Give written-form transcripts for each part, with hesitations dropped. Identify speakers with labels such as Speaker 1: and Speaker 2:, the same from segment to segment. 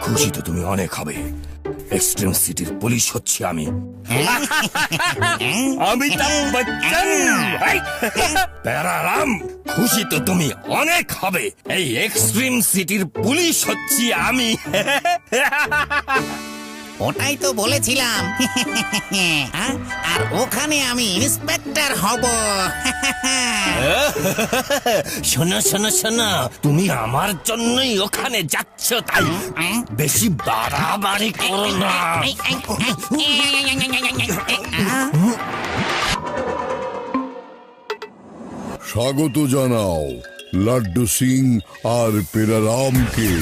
Speaker 1: খুশি তো তুমি অনেক হবে। এক্সট্রিম সিটির পুলিশ হচ্ছি আমি, অমিতাভ বচ্চন। প্যারারাম, খুশি তো তুমি অনেক হবে। এই এক্সট্রিম সিটির পুলিশ হচ্ছি আমি।
Speaker 2: ওটাই তো বলেছিলাম। আর ওখানে আমি ইন্সপেক্টর হব।
Speaker 1: শোনো শোনো শোনো, তুমি আমার জন্যই ওখানে যাচ্ছ, তাই বেশি বাড়াবাড়ি করো না।
Speaker 3: স্বাগত জানাও লাড্ডু সিং আর পেরারামকে।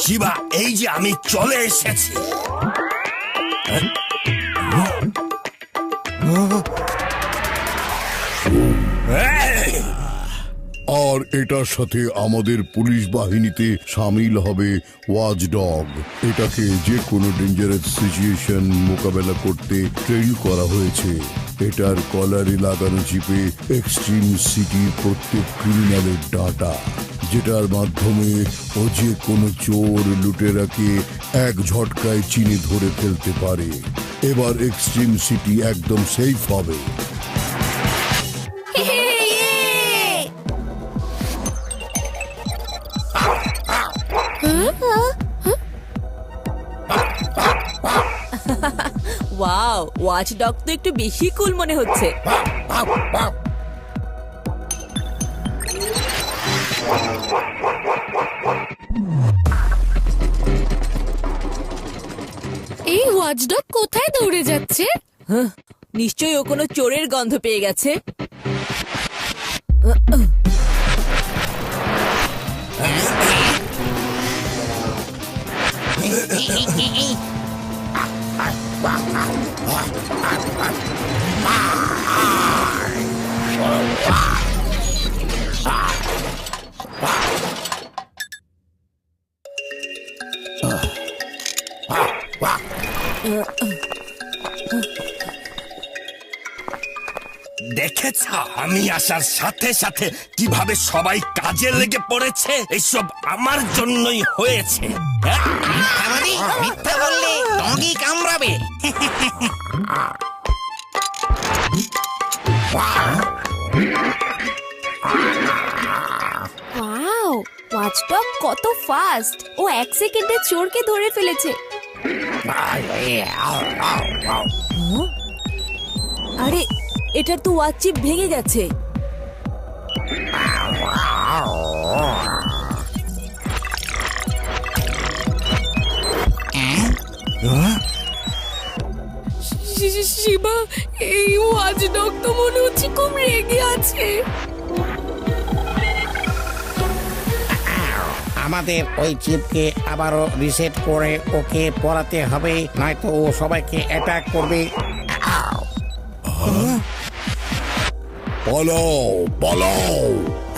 Speaker 1: শিবা, এই যে আমি চলে এসেছি।
Speaker 3: আর এটার সাথে আমাদের পুলিশ বাহিনীতে সামিল হবে ওয়াচডগ। এটাকে যে কোনো ডেঞ্জারাস সিচুয়েশন মোকাবেলা করতে ট্রেন করা হয়েছে। এটার কলারে লাগানো চিপে এক্সট্রিম সিটির প্রত্যেক ক্রিমিনালের ডাটা, যেটার মাধ্যমে ও যে কোনো চোর লুটেরাকে এক ঝটকায় চিনে ধরে ফেলতে পারে। এবার এক্সট্রিম সিটি একদম সেফ হবে।
Speaker 4: ওয়াও, ওয়াচডগ তো একটু বেশি কুল মনে হচ্ছে।
Speaker 5: এই ওয়াচডগ কোথায় দৌড়ে যাচ্ছে?
Speaker 4: নিশ্চয়ই ও কোনো চোরের গন্ধ পেয়ে গেছে।
Speaker 1: দেখেছ আমি আসার সাথে সাথে কিভাবে সবাই কাজে লেগে পড়েছে? এসব আমার জন্যই হয়েছে।
Speaker 2: মিথ্যা বললে ডগি কামড়াবে।
Speaker 5: ওয়াও, ওয়াচডগ কত ফাস্ট! ও 1 সেকেন্ডে চোরকে ধরে ফেলেছে।
Speaker 4: আরে, এটার তো ওয়াচ চিপ ভেঙে গেছে।
Speaker 5: শিবা, এই ওয়াচডগ তো মনে হচ্ছে খুব রেগে আছে।
Speaker 2: আমাদের ওই চিপকে আবারও রিসেট করে ওকে পড়াতে হবে, নয়তো ও সবাইকে অ্যাটাক করবে।
Speaker 3: পালাও পালাও!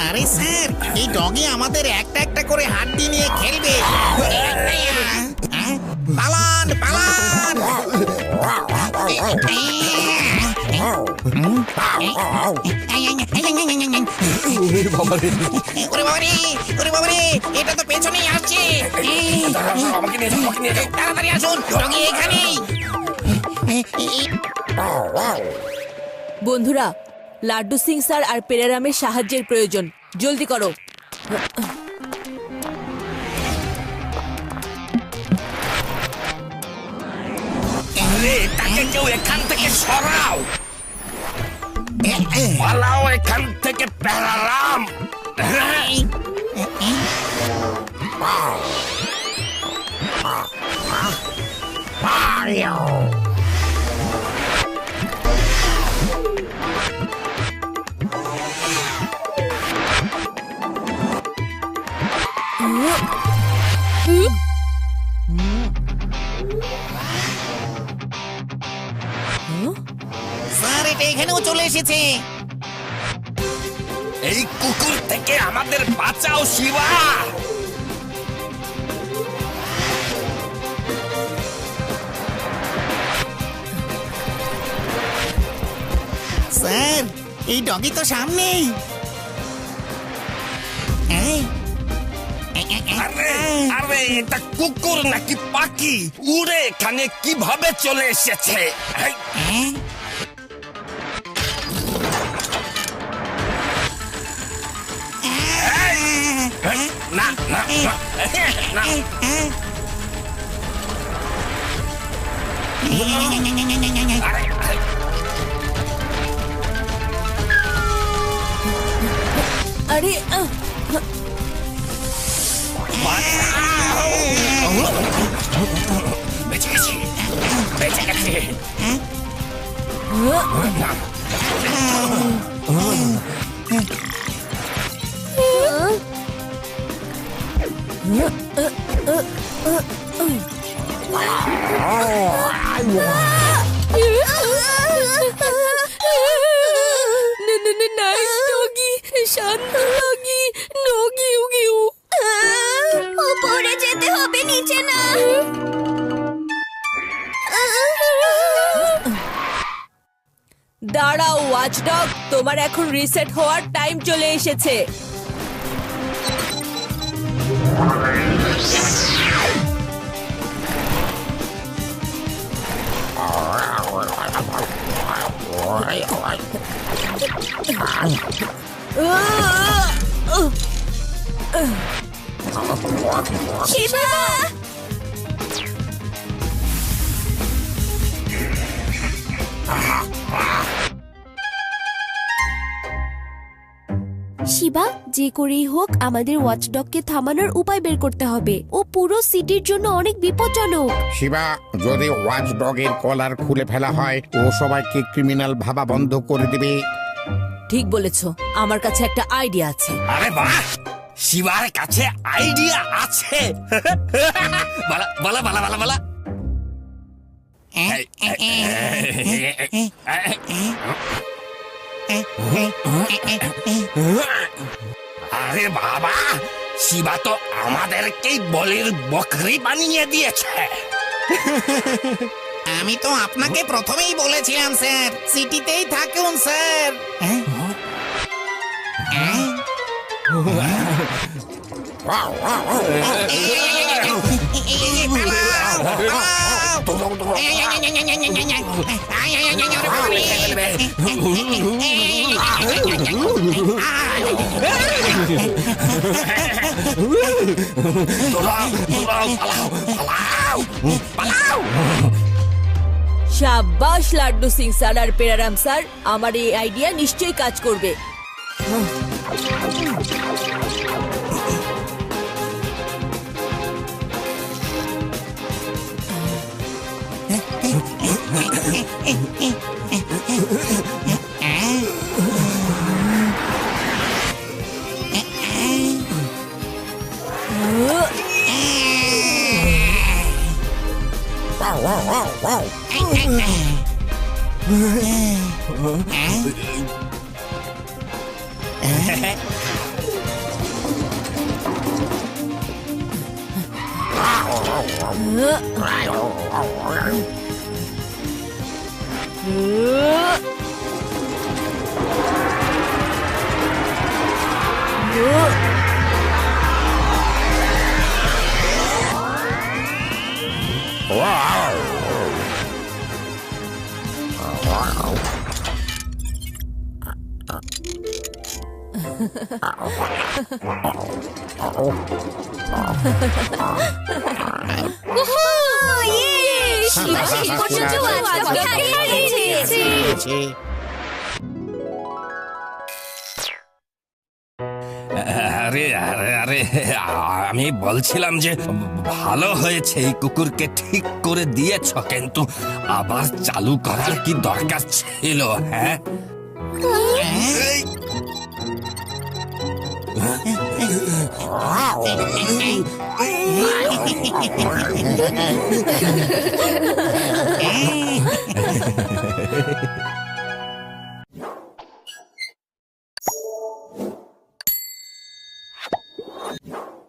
Speaker 2: আরে স্যার, এই ডগে আমাদের একটা একটা করে হাড্ডি নিয়ে খেলবে। পালান পালান! ওরে বাবারে, এটা তো পেছনেই আসছে। তাড়াতাড়ি আসুন, ডগি এখানেই।
Speaker 4: বন্ধুরা, লাড্ডু সিং স্যার আর পেরারামের সাহায্যের প্রয়োজন। জলদি করো।
Speaker 1: তাকে কেউ এখান থেকে সরাও, পালাও এখান থেকে প্যারারাম।
Speaker 2: এটা এখানেও চলে এসেছে।
Speaker 1: এই কুকুর থেকে আমাদের বাঁচাও শিবা।
Speaker 2: স্যার এই ডগি তো সামনেই।
Speaker 1: আরে আরে এটা কুকুর নাকি পাখি? উড়ে এখানে কিভাবে চলে এসেছে? এই, না না না, না। আরে, আরে,
Speaker 4: আরে
Speaker 1: বেঁচে গেছি, বেঁচে গেছি।
Speaker 5: নাইস ডগি, শান্ত ডগি, নো গিউ গিউ।
Speaker 6: উপরে যেতে হবে, নিচে না।
Speaker 4: দাঁড়াও ওয়াচডগ, তোমার এখন রিসেট হওয়ার টাইম চলে এসেছে।
Speaker 6: শিবা, শিবা, যে করেই হোক আমাদের ওয়াচডগকে থামানোর উপায় বের করতে হবে। ও পুরো সিটির জন্য অনেক বিপজ্জনক।
Speaker 2: শিবা, যদি ওয়াচ ডগের কলার খুলে ফেলা হয় ও সবাইকে ক্রিমিনাল ভাবা বন্ধ করে দেবে।
Speaker 4: ঠিক বলেছো, আমার কাছে একটা আইডিয়া আছে।
Speaker 1: আরে বাহ, শিবার কাছে আইডিয়া আছে। বলা বলা বলা বলা বলা। আরে বাবা, শিবা তো আমাদেরকেই বলির বকরি বানিয়ে দিয়েছে।
Speaker 2: আমি তো আপনাকে প্রথমেই বলেছিলাম স্যার, সিটিতেই থাকুন স্যার।
Speaker 4: শাবাশ লাড্ডু সিং স্যার আর পেরারাম স্যার, আমার এই আইডিয়া নিশ্চয়ই কাজ করবে।
Speaker 6: শিবা শেষ পর্যন্ত ওয়াচডগকে হারিয়ে দিয়েছে।
Speaker 1: আরে আরে আরে, আমি বলছিলাম যে ভালো হয়েছে এই কুকুরকে ঠিক করে দিয়েছ, কিন্তু আবার চালু করার কি দরকার ছিল? হ্যাঁ, এই